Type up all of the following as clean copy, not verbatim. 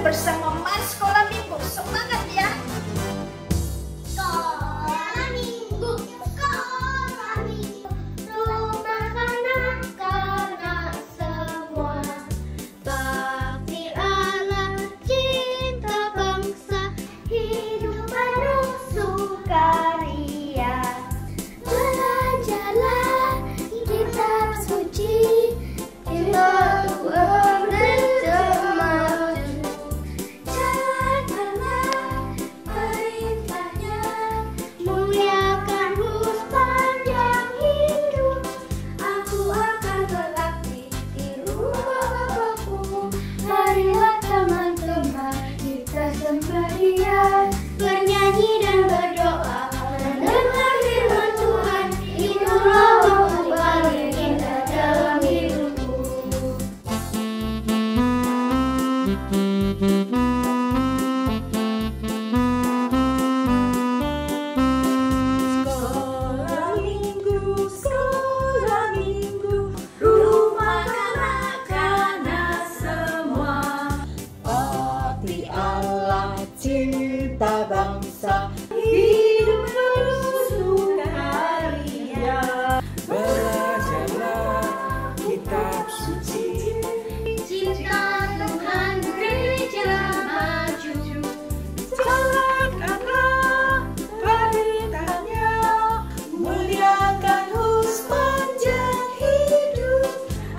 bersama Mas Sekolah Minggu. Semangat ya! Sekolah Minggu, sekolah Minggu, rumah kanak-kanak semua. Bakti Allah, cinta bangsa, hidup penuh sukaria. Belajarlah kitab suci, kita bernyanyi dan berdoa, mendengar firman Tuhan, itulah waktu paling indah dalam hidupku. Sekolah Minggu, rumah kanak-kanak semua. Bakti Allah, cinta bangsa, hidup penuh sukaria. Belajarlah kitab suci, Cipta Tuhan gereja maju. jalankanlah perintahnya, muliakan sepanjang hidup.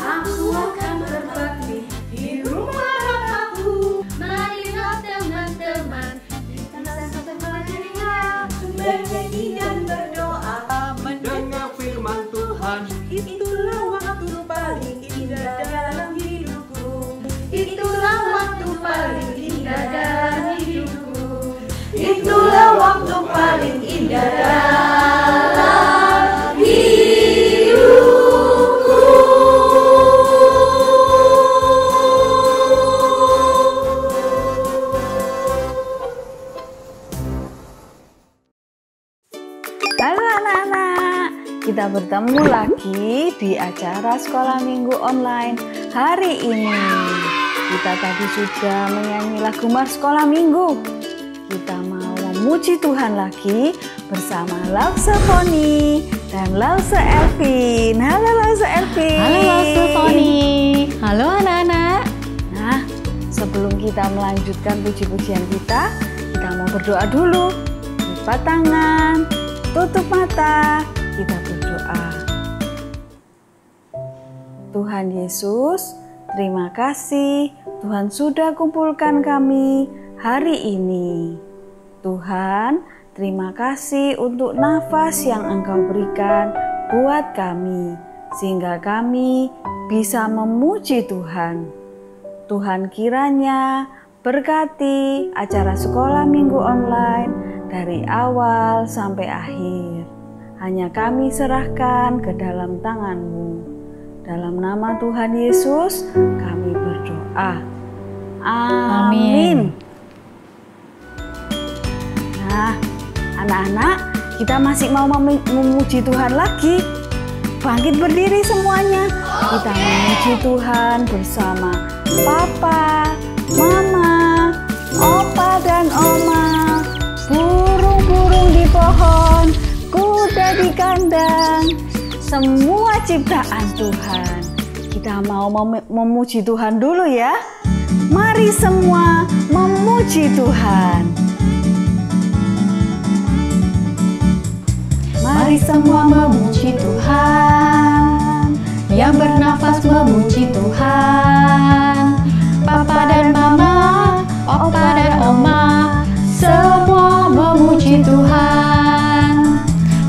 Aku akan berbakti di rumah Bapakku. Marilah teman-teman, kita sama-sama ceria, Bernyanyi dan berdoa, Mendengar firman Tuhan, itulah waktu paling indah dalam hidupku. itulah waktu paling indah dalam hidupku. Itulah waktu paling indah dalam hidupku. Halo anak-anak, kita bertemu lagi di acara Sekolah Minggu Online hari ini. Kita tadi sudah menyanyi lagu Mars Sekolah Minggu. Kita mau memuji Tuhan lagi bersama Lause Foni dan Lause Elvin. Halo Lause Elvin. Halo Lause Foni. Halo anak-anak. Nah, sebelum kita melanjutkan puji-pujian kita mau berdoa dulu. Lipat tangan, tutup mata, kita berdoa. Tuhan Yesus, terima kasih Tuhan sudah kumpulkan kami hari ini. Tuhan, terima kasih untuk nafas yang Engkau berikan buat kami, sehingga kami bisa memuji Tuhan. Tuhan kiranya berkati acara Sekolah Minggu Online dari awal sampai akhir. Hanya kami serahkan ke dalam tangan-Mu. Dalam nama Tuhan Yesus kami berdoa. Amin. Nah, anak-anak, kita masih mau memuji Tuhan lagi. Bangkit berdiri semuanya. Kita memuji Tuhan bersama Papa, Mama, Opa dan Oma, burung-burung di pohon, kuda di kandang, semua ciptaan Tuhan. Kita mau memuji Tuhan dulu ya. Mari semua memuji Tuhan. Mari semua memuji Tuhan, yang bernafas memuji Tuhan. Papa dan Mama, Opa dan Oma, semua memuji Tuhan.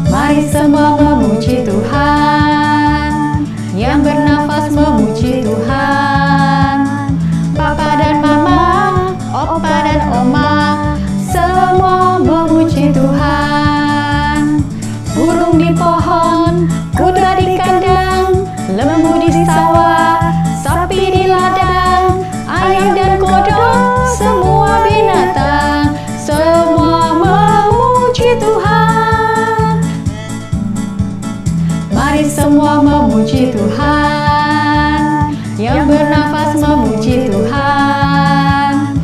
Mari semua memuji Tuhan, yang bernafas memuji Tuhan. Papa dan Mama, Opa dan Oma, semua memuji Tuhan. Burung di pohon, kuda di kandang, lembu di sawah, sapi di ladang, ayam dan kodok, semua binatang, semua memuji Tuhan. Mari semua memuji Tuhan, yang bernafas memuji Tuhan.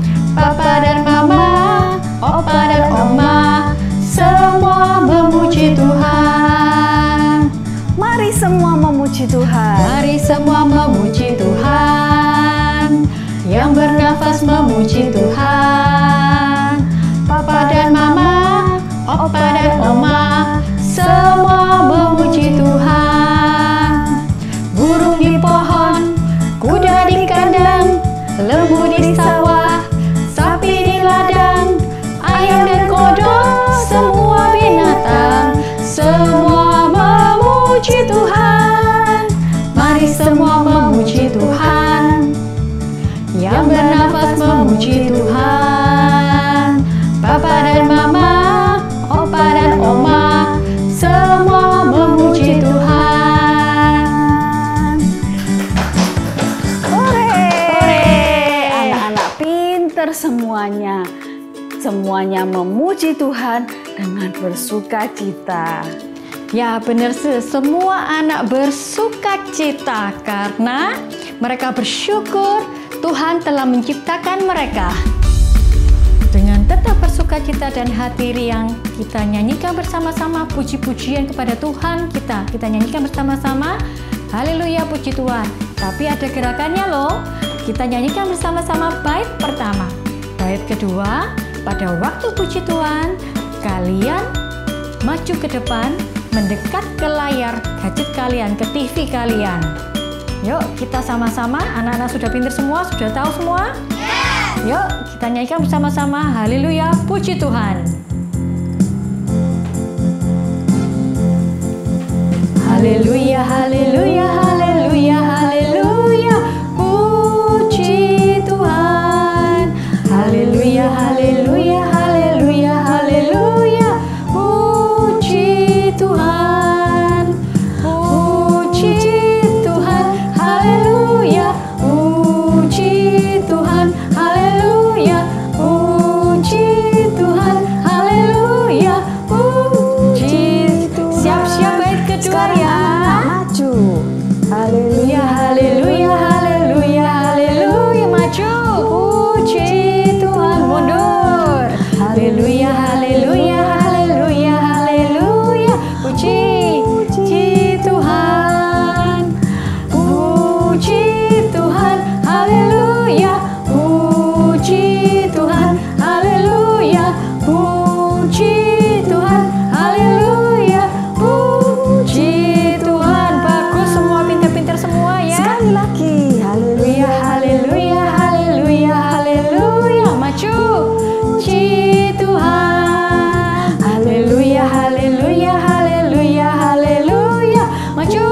semua memuji Tuhan. Yang bernafas memuji Tuhan. Papa dan mama, opa dan oma, semua memuji Tuhan. Burung di pohon, kuda di kandang, lembu di sawah, sapi di ladang, ayam dan kodok, semua binatang, semua memuji Tuhan. Mari semua memuji Tuhan. Yang bernafas memuji Tuhan. Papa dan mama, opa dan oma, semua memuji Tuhan. Anak-anak pinter semuanya. Semuanya memuji Tuhan dengan bersukacita. Ya benar sih, semua anak bersukacita karena mereka bersyukur Tuhan telah menciptakan mereka. Dengan tetap bersukacita dan hati riang, kita nyanyikan bersama-sama puji-pujian kepada Tuhan kita. Kita nyanyikan bersama-sama, haleluya puji Tuhan. Tapi ada gerakannya loh. Kita nyanyikan bersama-sama bait pertama. Bait kedua, pada waktu puji Tuhan, kalian maju ke depan, mendekat ke layar gadget kalian, ke TV kalian. Yuk kita sama-sama, anak-anak sudah pintar semua, sudah tahu semua? Yuk kita nyanyikan bersama-sama, haleluya puji Tuhan. Haleluya, haleluya, haleluya, haleluya, puji Tuhan. Haleluya, haleluya, haleluya, haleluya, puji Tuhan. Puji Tuhan, haleluya, puji Tuhan, haleluya, puji Tuhan, haleluya, puji Tuhan. Siap-siap bait kedua ya. Maju. Haleluya, haleluya, haleluya, haleluya, maju. Puji Tuhan, mundur. Haleluya, haleluya, haleluya, haleluya, puji Tuhan. Puji Tuhan, haleluya, puji Tuhan, haleluya, puji Tuhan, haleluya, puji Tuhan. Bagus semua, pintar-pintar semua ya. Sekali lagi. Haleluya. Haleluya, haleluya, haleluya, maju. Puji Tuhan. Haleluya, haleluya, haleluya, haleluya, maju.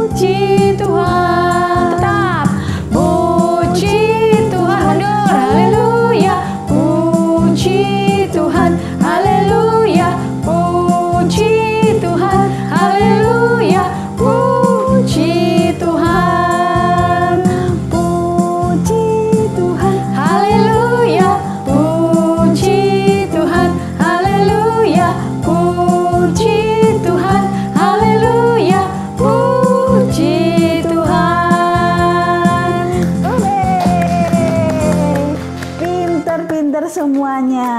Puji Tuhan. Tetap. Puji Tuhan, mundur. Haleluya. Puji Tuhan. Haleluya. Puji Tuhan. Haleluya. Puji Tuhan. Puji Tuhan. Haleluya. Puji Tuhan. Haleluya. Puji Tuhan. Haleluya. Puji Tuhan. Pinter-pinter semuanya.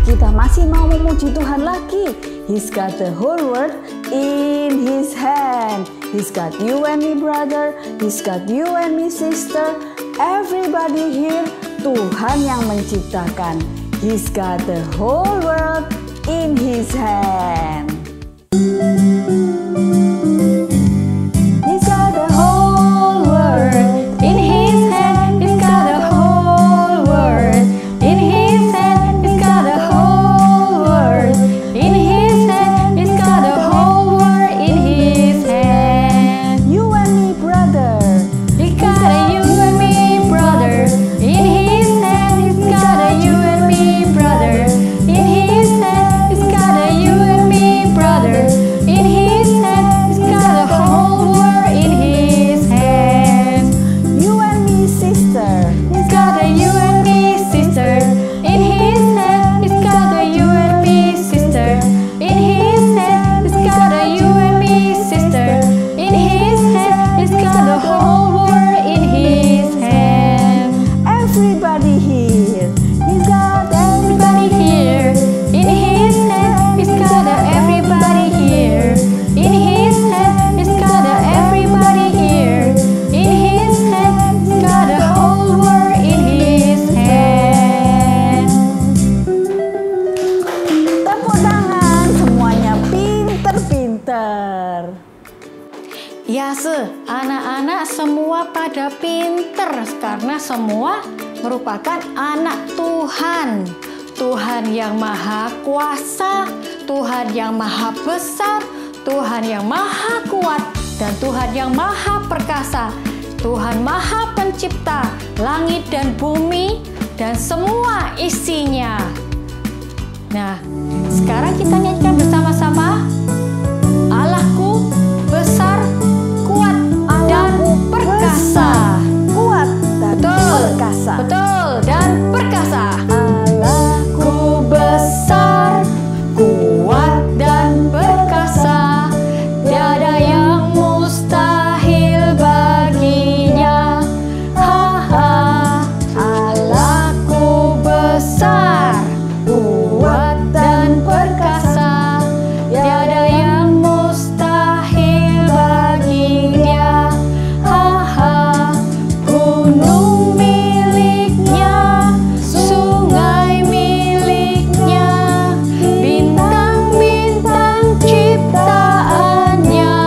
Kita masih mau memuji Tuhan lagi. He's got the whole world in His hand. He's got you and me brother. He's got you and me sister. Everybody here, Tuhan yang menciptakan. He's got the whole world in His hand. He's got the whole world in His hand. He's got the whole world in His hand. He's got the whole world in His hand. He's got the whole world in His hand. You and me brother. He got a you and me brother in His hand. He's got a you and me brother in His hand. He's got a you and me Ya, anak-anak semua pada pinter karena semua merupakan anak Tuhan. Tuhan yang maha kuasa, Tuhan yang maha besar, Tuhan yang maha kuat, dan Tuhan yang maha perkasa. Tuhan maha pencipta langit dan bumi dan semua isinya. Nah, sekarang kita nyanyikan bersama-sama. Allahku besar, kuat, dan perkasa. Kuat dan perkasa. Betul, dan perkasa. Allahku besar, kuat dan perkasa. Tiada yang mustahil baginya. Allahku besar, kuat dan perkasa. Tiada yang mustahil bagi Dia. Gunung miliknya, sungai miliknya, bintang-bintang ciptaannya.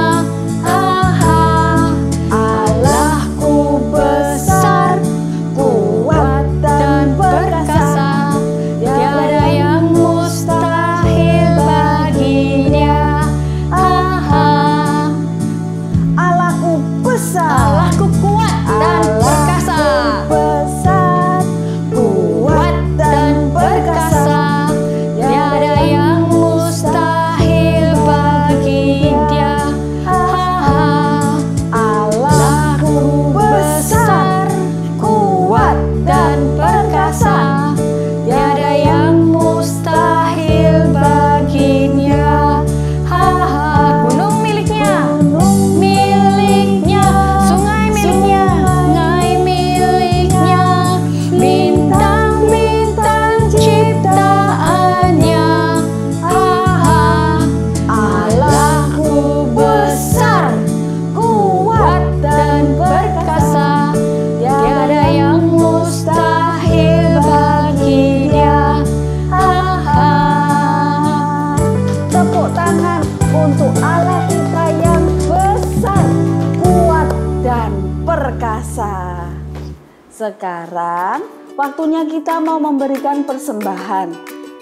Allahku besar, kuat dan perkasa. Tiada yang mustahil bagi Dia. Allahku besar. Allahku kuat dan perkasa. Besar, Kuat dan perkasa. Tiada yang mustahil bagi Dia. Allahku besar, kuat dan perkasa. Tiada yang mustahil bagi Dia. Gunung miliknya, sungai miliknya, bintang-bintang ciptaannya. Allahku besar, kuat dan perkasa. Tiada yang mustahil bagi Dia. Tepuk tangan untuk Allah kita yang besar, kuat, dan perkasa. Sekarang waktunya kita mau memberikan persembahan.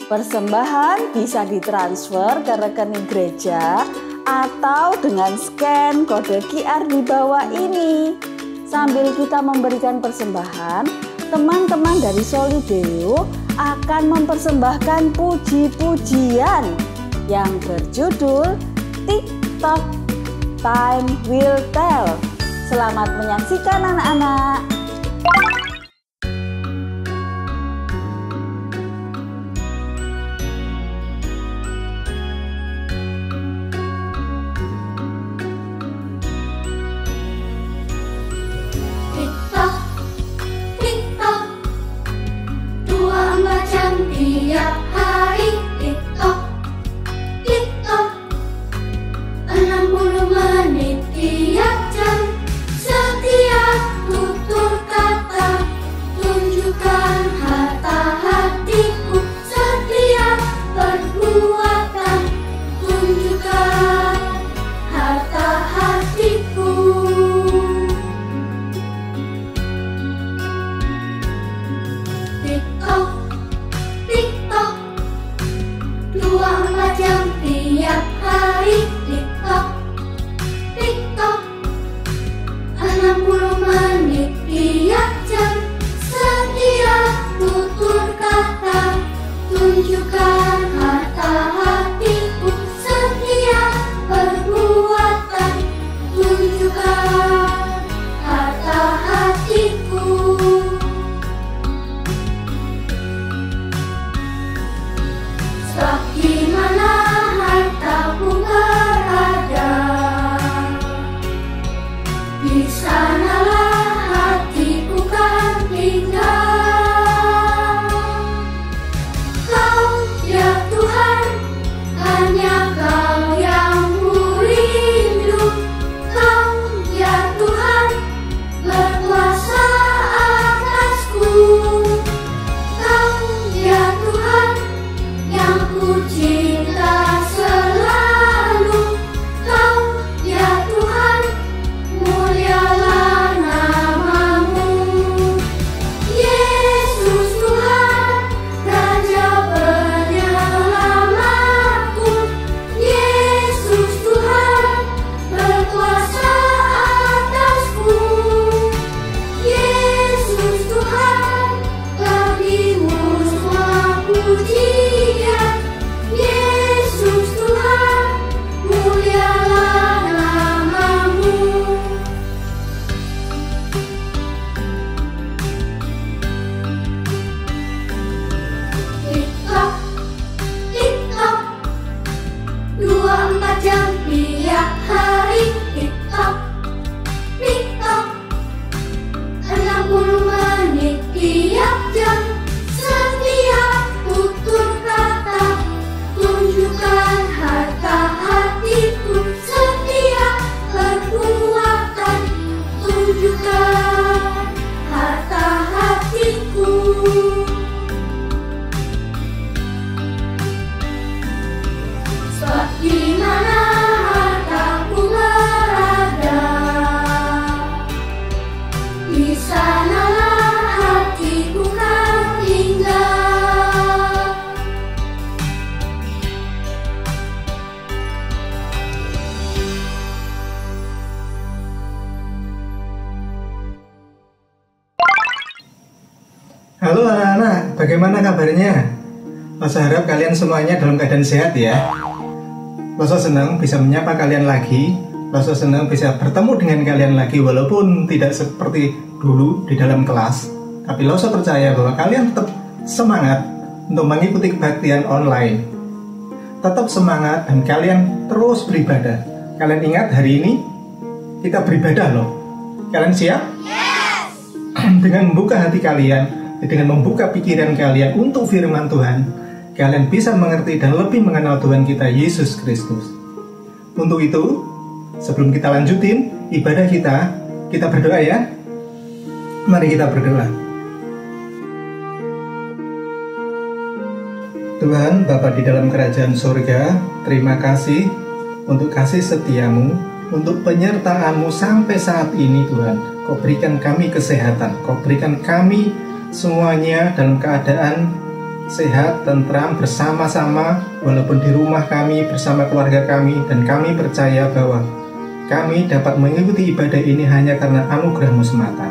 Persembahan bisa ditransfer ke rekening gereja atau dengan scan kode QR di bawah ini. Sambil kita memberikan persembahan, teman-teman dari Solideo akan mempersembahkan puji-pujian yang berjudul TikTok Time Will Tell. Selamat menyaksikan anak-anak. TikTok, TikTok, 24 jam tiap hari. TikTok, TikTok, 60 menit tiap jam. Setiap tutur kata tunjukkan harta hatiku. Setiap perbuatan tunjukkan harta hatiku. TikTok, TikTok, 24 jam tiap hari. TikTok, TikTok, 60 menit tiap jam. Setiap tutur kata tunjukkan harta hatiku. Setiap perbuatan tunjukkan harta hatiku. Sebab di mana hartaku berada, di sana Halo anak-anak, bagaimana kabarnya? Loso harap kalian semuanya dalam keadaan sehat ya. Loso senang bisa menyapa kalian lagi. Loso senang bisa bertemu dengan kalian lagi walaupun tidak seperti dulu di dalam kelas. Tapi Loso percaya bahwa kalian tetap semangat untuk mengikuti kebaktian online. Tetap semangat dan kalian terus beribadah. Kalian ingat hari ini kita beribadah loh. Kalian siap? Yes! Dengan membuka hati kalian, dengan membuka pikiran kalian untuk firman Tuhan, kalian bisa mengerti dan lebih mengenal Tuhan kita Yesus Kristus. Untuk itu, sebelum kita lanjutin ibadah kita berdoa ya. Mari kita berdoa. Tuhan, Bapa di dalam kerajaan surga, terima kasih untuk kasih setiamu, untuk penyertaan-Mu sampai saat ini Tuhan. Kau berikan kami kesehatan, Kau berikan kami semuanya dalam keadaan sehat, tentram, bersama-sama walaupun di rumah kami, bersama keluarga kami. Dan kami percaya bahwa kami dapat mengikuti ibadah ini hanya karena anugerah-Mu semata.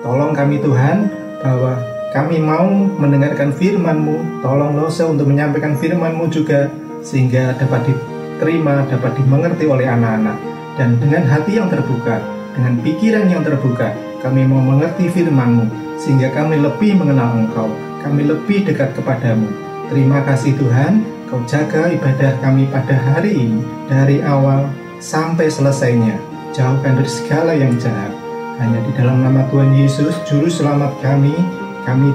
Tolong kami Tuhan, bahwa kami mau mendengarkan firman-Mu. Tolong Loso untuk menyampaikan firman-Mu juga, sehingga dapat diterima, dapat dimengerti oleh anak-anak. Dan dengan hati yang terbuka, dengan pikiran yang terbuka, kami mau mengerti firman-Mu, sehingga kami lebih mengenal Engkau, kami lebih dekat kepadamu. Terima kasih Tuhan, Kau jaga ibadah kami pada hari ini, dari awal sampai selesainya. Jauhkan dari segala yang jahat. Hanya di dalam nama Tuhan Yesus, Juru Selamat kami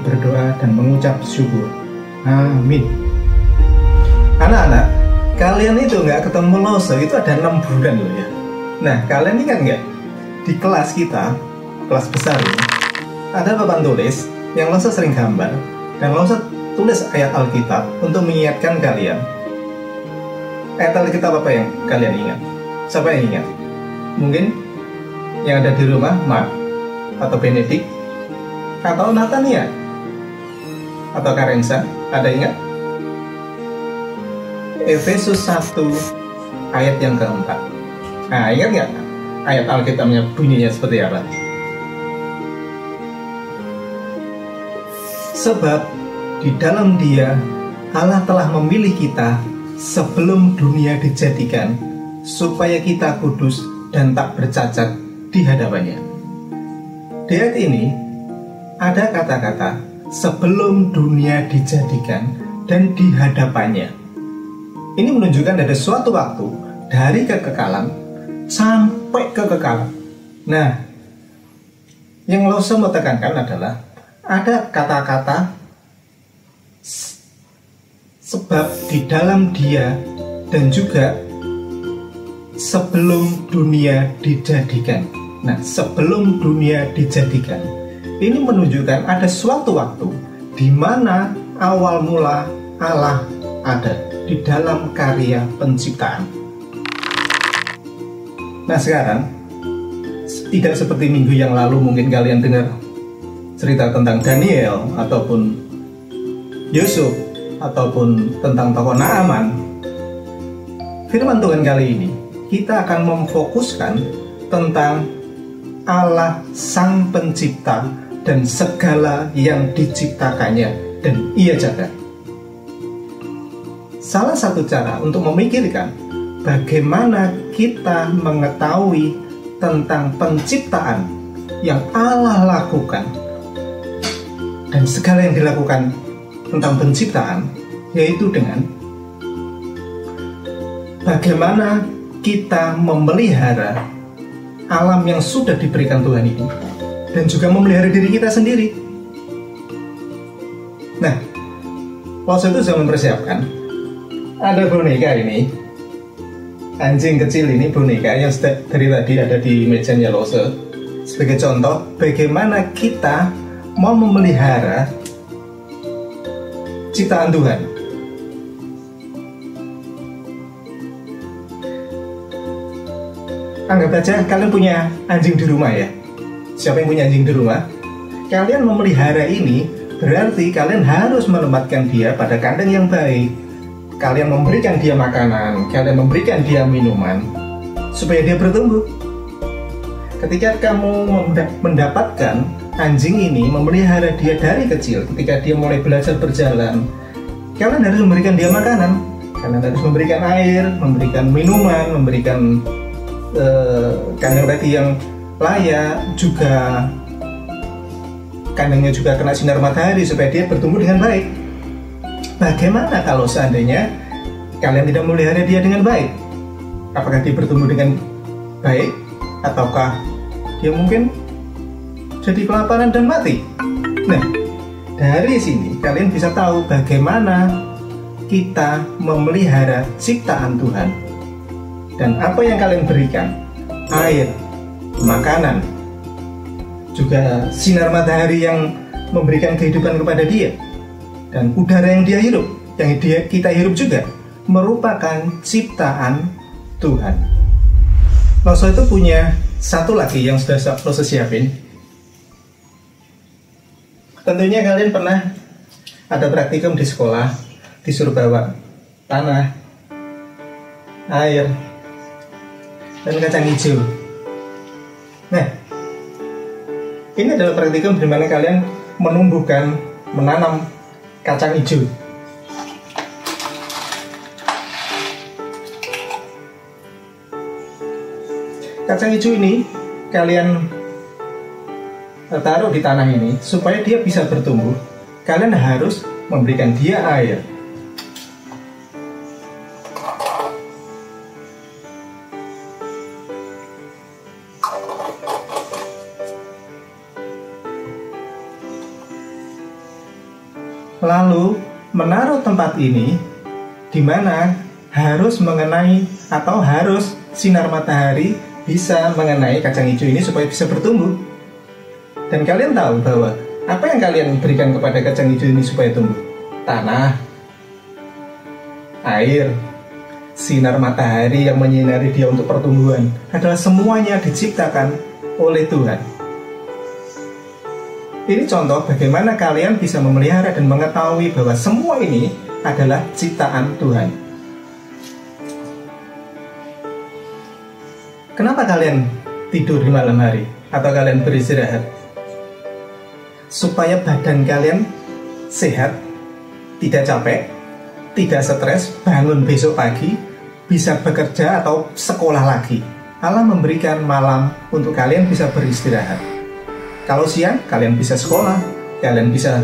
berdoa dan mengucap syukur. Amin. Anak-anak, kalian itu nggak ketemu Loso, itu ada 6 bulan loh ya. Nah, kalian ingat nggak? Di kelas kita, kelas besar ini, ada papan tulis yang Loso sering gambar, dan Loso tulis ayat Alkitab untuk mengingatkan kalian. Ayat Alkitab apa yang kalian ingat? Siapa yang ingat? Mungkin yang ada di rumah, Mark atau Benedict atau Natania atau Karensa, ada ingat? Efesus 1 ayat yang keempat. Nah, ingat nggak ayat Alkitabnya bunyinya seperti apa? Sebab di dalam Dia Allah telah memilih kita sebelum dunia dijadikan, supaya kita kudus dan tak bercacat di hadapannya. Di ayat ini ada kata-kata sebelum dunia dijadikan dan di hadapannya. Ini menunjukkan ada suatu waktu dari kekekalan sampai kekekalan. Nah, yang Loso mau tekankan adalah ada kata-kata sebab di dalam Dia dan juga sebelum dunia dijadikan. Nah, sebelum dunia dijadikan ini menunjukkan ada suatu waktu di mana awal mula Allah ada di dalam karya penciptaan. Nah, sekarang tidak seperti minggu yang lalu mungkin kalian dengar cerita tentang Daniel ataupun Yusuf ataupun tentang tokoh Naaman. Firman Tuhan kali ini kita akan memfokuskan tentang Allah Sang Pencipta dan segala yang diciptakannya dan Ia jaga. Salah satu cara untuk memikirkan bagaimana kita mengetahui tentang penciptaan yang Allah lakukan dan segala yang dilakukan tentang penciptaan, yaitu dengan bagaimana kita memelihara alam yang sudah diberikan Tuhan ini dan juga memelihara diri kita sendiri. Nah, Loso itu sudah mempersiapkan. Ada boneka ini, anjing kecil ini, boneka yang dari tadi ada di mejanya Loso. Sebagai contoh, bagaimana kita mau memelihara ciptaan Tuhan. Anggap aja kalian punya anjing di rumah ya. Siapa yang punya anjing di rumah? Kalian memelihara ini berarti kalian harus menempatkan dia pada kandang yang baik. Kalian memberikan dia makanan, kalian memberikan dia minuman supaya dia bertumbuh. Ketika kamu mendapatkan anjing ini memelihara dia dari kecil. Ketika dia mulai belajar berjalan, kalian harus memberikan dia makanan, kalian harus memberikan air, memberikan minuman, memberikan kandang tadi yang layak, juga kandangnya juga kena sinar matahari supaya dia bertumbuh dengan baik. Bagaimana kalau seandainya kalian tidak memelihara dia dengan baik? Apakah dia bertumbuh dengan baik? Ataukah dia mungkin jadi kelaparan dan mati? Nah, dari sini kalian bisa tahu bagaimana kita memelihara ciptaan Tuhan. Dan apa yang kalian berikan? Air, makanan, juga sinar matahari yang memberikan kehidupan kepada dia. Dan udara yang dia hirup, yang kita hirup juga merupakan ciptaan Tuhan. Loso itu punya satu lagi yang sudah Loso siapin. Tentunya kalian pernah ada praktikum di sekolah, disuruh bawa tanah, air, dan kacang hijau. Nah, ini adalah praktikum di mana kalian menanam kacang hijau. Kacang hijau ini kalian taruh di tanah ini supaya dia bisa bertumbuh. Kalian harus memberikan dia air. Lalu menaruh tempat ini di mana harus mengenai atau harus sinar matahari bisa mengenai kacang hijau ini supaya bisa bertumbuh. Dan kalian tahu bahwa apa yang kalian berikan kepada kacang hijau ini supaya tumbuh? Tanah, air, sinar matahari yang menyinari dia untuk pertumbuhan adalah semuanya diciptakan oleh Tuhan. Ini contoh bagaimana kalian bisa memelihara dan mengetahui bahwa semua ini adalah ciptaan Tuhan. Kenapa kalian tidur di malam hari atau kalian beristirahat? Supaya badan kalian sehat, tidak capek, tidak stres, bangun besok pagi, bisa bekerja atau sekolah lagi. Allah memberikan malam untuk kalian bisa beristirahat. Kalau siang, kalian bisa sekolah, kalian bisa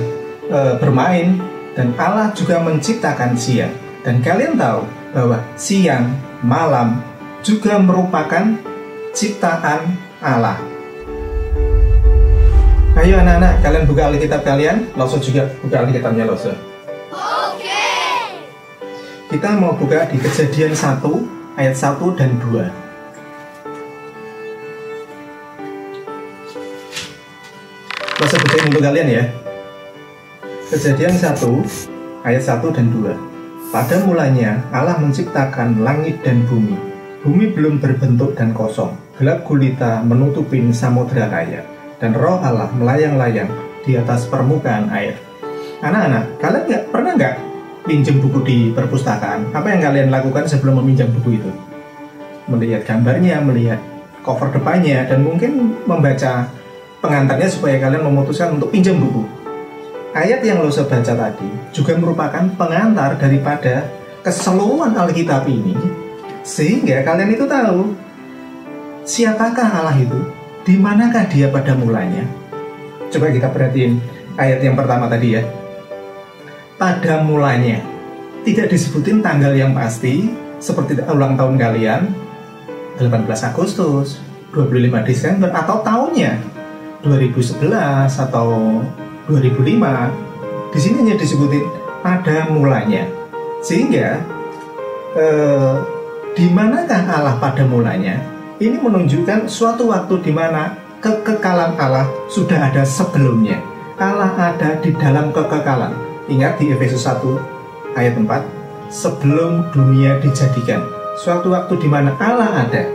bermain, dan Allah juga menciptakan siang. Dan kalian tahu bahwa siang, malam juga merupakan ciptaan Allah. Ayo anak-anak, kalian buka Alkitab kalian. Loso juga buka Alkitabnya Loso. Oke. Kita mau buka di Kejadian 1 ayat 1 dan 2. Loso bacain untuk kalian ya. Kejadian 1 ayat 1 dan 2. Pada mulanya Allah menciptakan langit dan bumi. Bumi belum berbentuk dan kosong, gelap gulita menutupin samudra raya, dan roh Allah melayang-layang di atas permukaan air. Anak-anak, kalian pernah nggak pinjam buku di perpustakaan? Apa yang kalian lakukan sebelum meminjam buku itu? Melihat gambarnya, melihat cover depannya, dan mungkin membaca pengantarnya supaya kalian memutuskan untuk pinjam buku. Ayat yang Loso baca tadi juga merupakan pengantar daripada keseluruhan Alkitab ini, sehingga kalian itu tahu siapakah Allah itu, di manakah dia pada mulanya. Coba kita perhatiin ayat yang pertama tadi ya. Pada mulanya, tidak disebutin tanggal yang pasti seperti ulang tahun kalian 18 Agustus, 25 Desember atau tahunnya 2011 atau 2005. Di sini hanya disebutin pada mulanya. Sehingga di manakah Allah pada mulanya? Ini menunjukkan suatu waktu di mana kekekalan Allah sudah ada sebelumnya. Allah ada di dalam kekekalan. Ingat di Efesus 1 ayat 4, sebelum dunia dijadikan. Suatu waktu di mana Allah ada.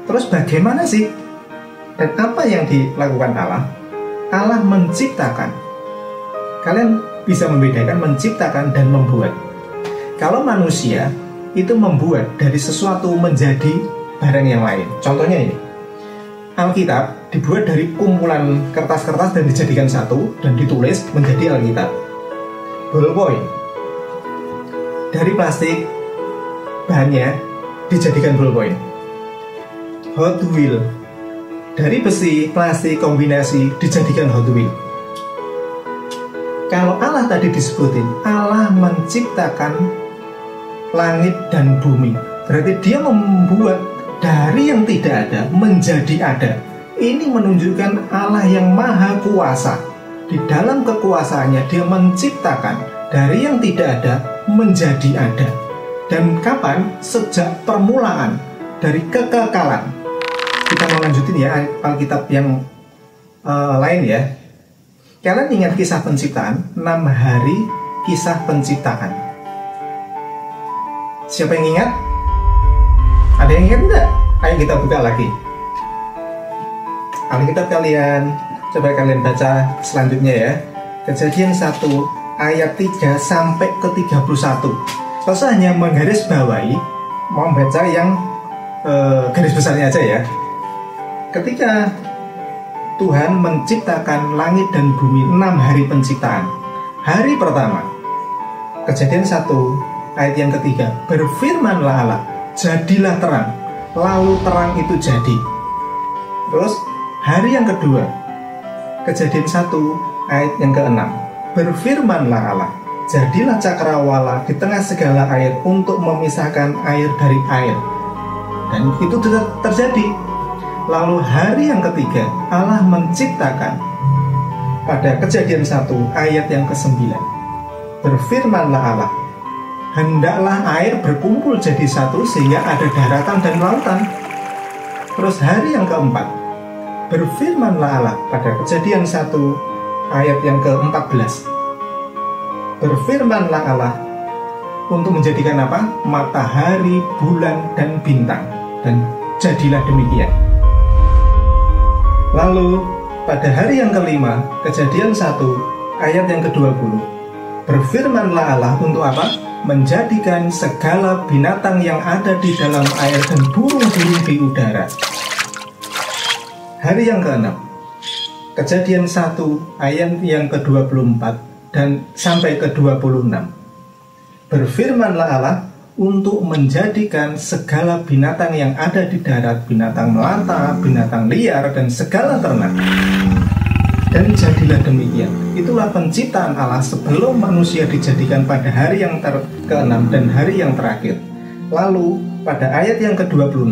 Terus bagaimana sih? Dan apa yang dilakukan Allah? Allah menciptakan. Kalian bisa membedakan menciptakan dan membuat. Kalau manusia itu membuat dari sesuatu menjadi barang yang lain. Contohnya ini, Alkitab dibuat dari kumpulan kertas-kertas dan dijadikan satu dan ditulis menjadi Alkitab. Ballpoint dari plastik, bahannya dijadikan ballpoint. Hot Wheel dari besi, plastik, kombinasi dijadikan Hot Wheel. Kalau Allah tadi disebutin, Allah menciptakan langit dan bumi. Berarti dia membuat dari yang tidak ada menjadi ada. Ini menunjukkan Allah yang maha kuasa. Di dalam kekuasaannya dia menciptakan dari yang tidak ada menjadi ada. Dan kapan? Sejak permulaan, dari kekekalan. Kita mau lanjutin ya Alkitab yang lain ya. Kalian ingat kisah penciptaan, 6 hari kisah penciptaan. Siapa yang ingat? Ada yang ingat enggak? Ayo kita buka lagi Alkitab kalian. Coba kalian baca selanjutnya ya. Kejadian 1 ayat 3 sampai ke 31. Saya hanya menggaris bawahi, mau baca yang garis besarnya aja ya. Ketika Tuhan menciptakan langit dan bumi 6 hari penciptaan. Hari pertama, Kejadian 1 ayat yang ketiga, berfirmanlah Allah, jadilah terang, lalu terang itu jadi. Terus hari yang kedua, Kejadian 1 ayat yang ke-6, berfirmanlah Allah, jadilah cakrawala di tengah segala air untuk memisahkan air dari air. Dan itu terjadi. Lalu hari yang ketiga, Allah menciptakan pada Kejadian 1 ayat yang ke-9, berfirmanlah Allah, hendaklah air berkumpul jadi satu sehingga ada daratan dan lautan. Terus hari yang keempat, berfirmanlah Allah pada Kejadian 1 ayat yang ke-14, berfirmanlah Allah untuk menjadikan apa? Matahari, bulan, dan bintang. Dan jadilah demikian. Lalu pada hari yang kelima, Kejadian 1 ayat yang ke-20, berfirmanlah Allah untuk apa? Menjadikan segala binatang yang ada di dalam air dan burung-burung di udara. Hari yang ke-6, Kejadian 1 ayat yang ke-24 dan sampai ke-26, berfirmanlah Allah untuk menjadikan segala binatang yang ada di darat, binatang melata, binatang liar, dan segala ternak. Dan jadilah demikian. Itulah penciptaan Allah sebelum manusia dijadikan pada hari yang ke-6 dan hari yang terakhir. Lalu pada ayat yang ke-26,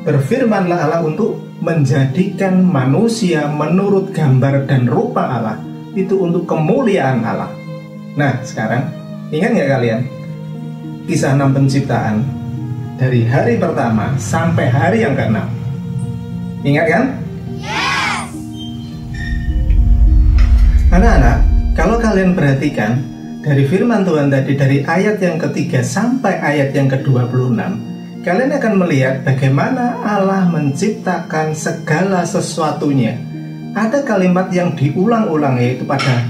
berfirmanlah Allah untuk menjadikan manusia menurut gambar dan rupa Allah. Itu untuk kemuliaan Allah. Nah sekarang, ingat nggak kalian? Kisah 6 penciptaan dari hari pertama sampai hari yang ke-6. Ingat kan? Yes. Anak-anak, kalau kalian perhatikan dari firman Tuhan tadi, dari ayat yang ketiga sampai ayat yang ke-26, kalian akan melihat bagaimana Allah menciptakan segala sesuatunya. Ada kalimat yang diulang-ulang, yaitu pada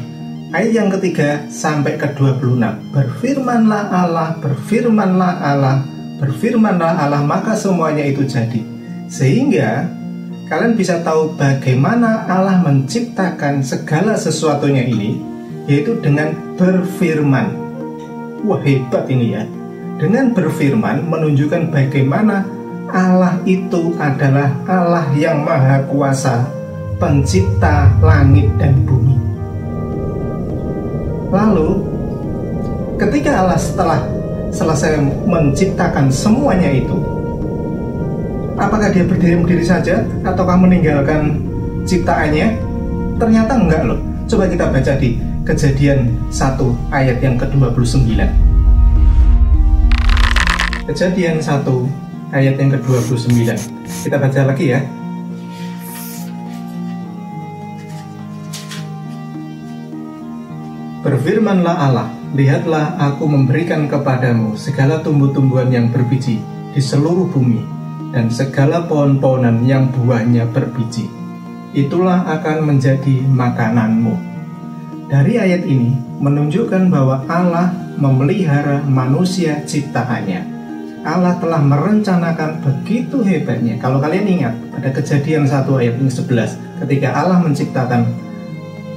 ayat yang ketiga sampai ke-26, berfirmanlah Allah, berfirmanlah Allah, berfirmanlah Allah, maka semuanya itu jadi. Sehingga kalian bisa tahu bagaimana Allah menciptakan segala sesuatunya ini, yaitu dengan berfirman. Wah, hebat ini ya. Dengan berfirman menunjukkan bagaimana Allah itu adalah Allah yang maha kuasa, pencipta langit dan bumi. Lalu ketika Allah setelah selesai menciptakan semuanya itu, apakah dia berdiam diri saja ataukah meninggalkan ciptaannya? Ternyata enggak loh. Coba kita baca di Kejadian 1 ayat yang ke-29. Kejadian 1 ayat yang ke-29. Kita baca lagi ya. Berfirmanlah Allah, lihatlah aku memberikan kepadamu segala tumbuh-tumbuhan yang berbiji di seluruh bumi, dan segala pohon-pohonan yang buahnya berbiji. Itulah akan menjadi makananmu. Dari ayat ini menunjukkan bahwa Allah memelihara manusia ciptaannya. Allah telah merencanakan begitu hebatnya. Kalau kalian ingat pada Kejadian 1 ayat 11, ketika Allah menciptakan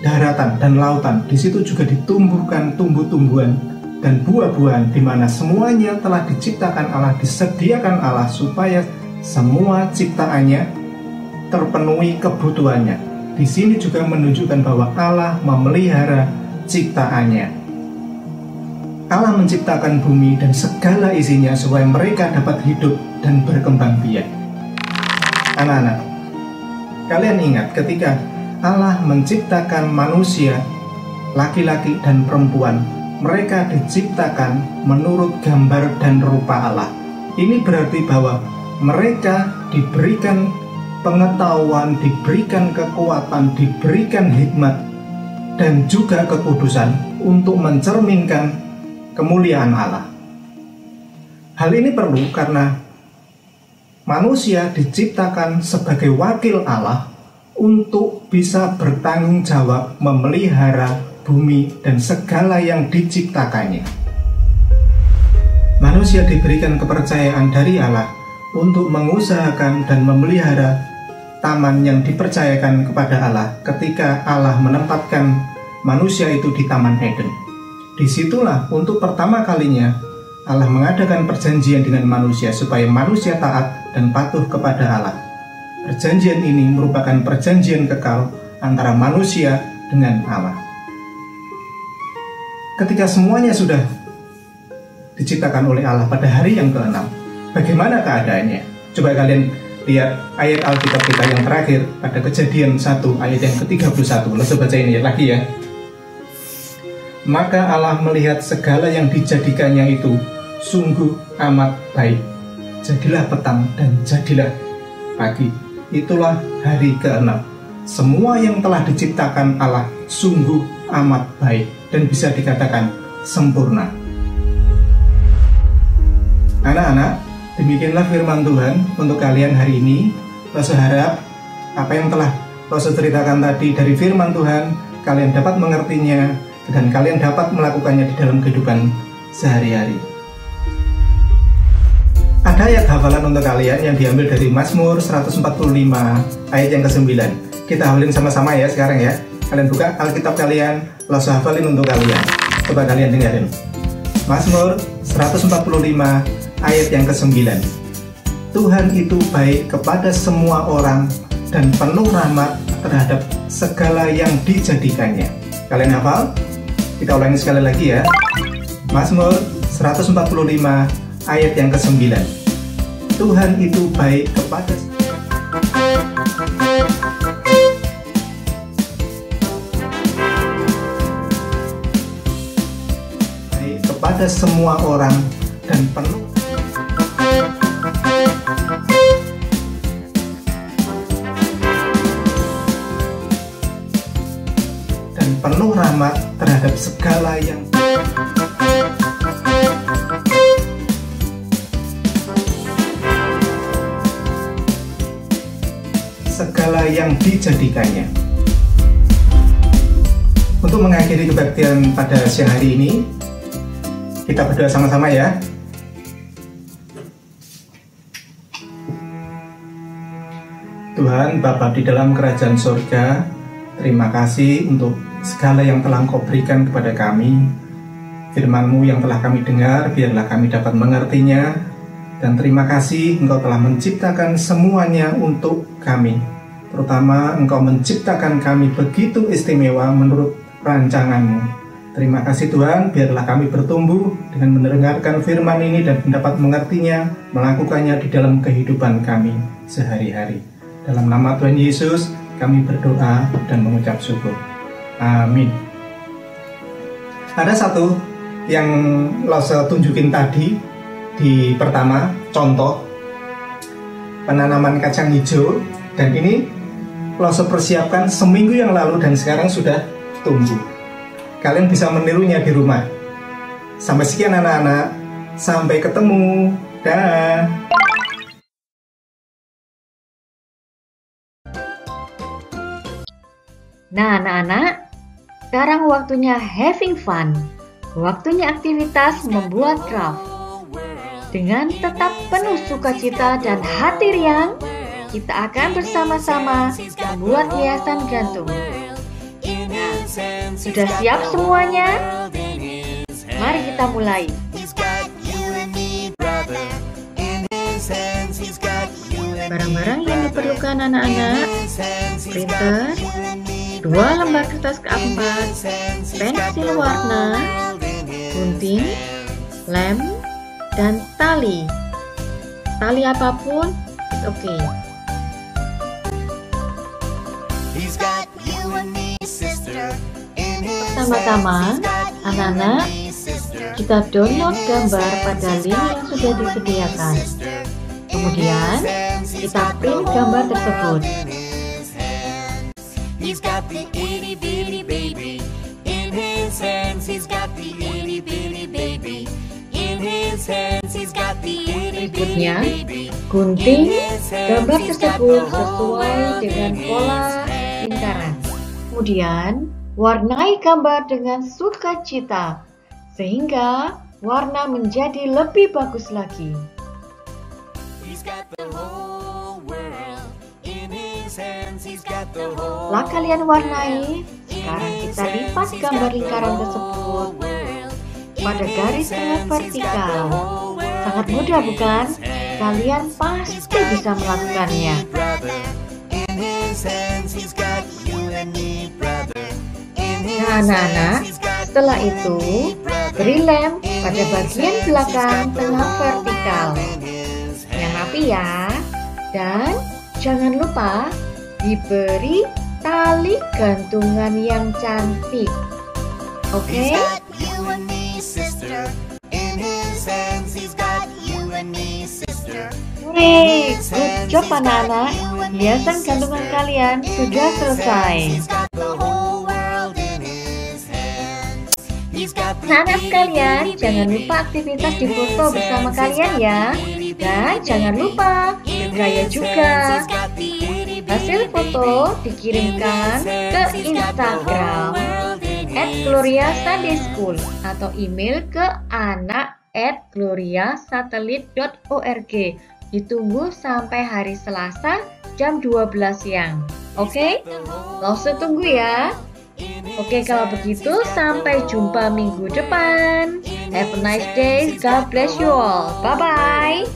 daratan dan lautan, di situ juga ditumbuhkan tumbuh-tumbuhan dan buah-buahan, di mana semuanya telah diciptakan Allah, disediakan Allah supaya semua ciptaannya terpenuhi kebutuhannya. Di sini juga menunjukkan bahwa Allah memelihara ciptaannya. Allah menciptakan bumi dan segala isinya supaya mereka dapat hidup dan berkembang biak. Anak-anak, kalian ingat ketika Allah menciptakan manusia, laki-laki dan perempuan, mereka diciptakan menurut gambar dan rupa Allah. Ini berarti bahwa mereka diberikan pengetahuan, diberikan kekuatan, diberikan hikmat, dan juga kekudusan untuk mencerminkan kemuliaan Allah. Hal ini perlu karena manusia diciptakan sebagai wakil Allah untuk bisa bertanggung jawab memelihara bumi dan segala yang diciptakannya. Manusia diberikan kepercayaan dari Allah untuk mengusahakan dan memelihara taman yang dipercayakan kepada Allah ketika Allah menempatkan manusia itu di Taman Eden. Disitulah untuk pertama kalinya Allah mengadakan perjanjian dengan manusia supaya manusia taat dan patuh kepada Allah. Perjanjian ini merupakan perjanjian kekal antara manusia dengan Allah. Ketika semuanya sudah diciptakan oleh Allah pada hari yang ke-6, bagaimana keadaannya? Coba kalian lihat ayat Alkitab kita yang terakhir pada Kejadian 1 ayat yang ke-31. Langsung baca ini lagi ya. Maka Allah melihat segala yang dijadikannya itu sungguh amat baik. Jadilah petang dan jadilah pagi. Itulah hari ke-6. Semua yang telah diciptakan Allah sungguh amat baik dan bisa dikatakan sempurna. Anak-anak, demikianlah firman Tuhan untuk kalian hari ini. Saya harap apa yang telah saya ceritakan tadi dari firman Tuhan, kalian dapat mengertinya dan kalian dapat melakukannya di dalam kehidupan sehari-hari. Ada ayat hafalan untuk kalian yang diambil dari Mazmur 145 ayat yang ke-9. Kita hafalin sama-sama ya sekarang ya. Kalian buka Alkitab kalian, langsung hafalin untuk kalian. Coba kalian dengarin. Mazmur 145 ayat yang ke-9. Tuhan itu baik kepada semua orang dan penuh rahmat terhadap segala yang dijadikannya. Kalian hafal? Kita ulangi sekali lagi ya. Mazmur 145 ayat yang ke-9. Tuhan itu baik kepada semua orang dan penuh rahmat terhadap segala yang dijadikannya. Untuk mengakhiri kebaktian pada siang hari ini, kita berdoa sama-sama ya. Tuhan Bapa di dalam kerajaan surga, terima kasih untuk segala yang telah Engkau berikan kepada kami. Firman-Mu yang telah kami dengar, biarlah kami dapat mengertinya. Dan terima kasih Engkau telah menciptakan semuanya untuk kami. Terutama Engkau menciptakan kami begitu istimewa menurut rancangan-Mu. Terima kasih Tuhan, biarlah kami bertumbuh dengan mendengarkan firman ini dan mendapat mengertinya, melakukannya di dalam kehidupan kami sehari-hari. Dalam nama Tuhan Yesus, kami berdoa dan mengucap syukur. Amin. Ada satu yang saya tunjukin tadi di pertama, contoh penanaman kacang hijau, dan ini saya persiapkan seminggu yang lalu dan sekarang sudah tumbuh. Kalian bisa menirunya di rumah. Sampai sekian anak-anak, sampai ketemu. Dah. Nah, anak-anak, sekarang waktunya having fun. Waktunya aktivitas membuat craft. Dengan tetap penuh sukacita dan hati riang, kita akan bersama-sama membuat hiasan gantung. Nah, sudah siap semuanya? Mari kita mulai. Barang-barang yang diperlukan anak-anak: printer, 2 lembar kertas A4, pensil warna, gunting, lem, dan tali. Tali apapun, it's okay. Pertama-tama, anak-anak, kita download gambar pada link yang sudah disediakan. Kemudian, kita print gambar tersebut. Berikutnya, gunting gambar tersebut sesuai dengan pola lingkaran. Kemudian, warnai gambar dengan sukacita sehingga warna menjadi lebih bagus lagi. Setelah kalian warnai, sekarang kita lipat gambar lingkaran tersebut pada garis tengah vertikal. Sangat mudah bukan? Kalian pasti bisa melakukannya. Nah, anak-anak, setelah itu beri lem pada bagian belakang tengah vertikal. Yang rapi ya. Dan jangan lupa diberi tali gantungan yang cantik. Oke? Hore, good job anak-anak. Hiasan gantungan kalian sudah selesai. Anak-anak sekalian, jangan lupa aktivitas di foto bersama kalian ya. Dan jangan lupa bergaya juga. Hasil foto dikirimkan ke Instagram @gloriasundaySchool atau email ke anak@gloriasatelit.org. Ditunggu sampai hari Selasa jam 12 siang. Oke? Langsung tunggu ya. Oke, kalau begitu sampai jumpa minggu depan. Have a nice day. God bless you all. Bye-bye.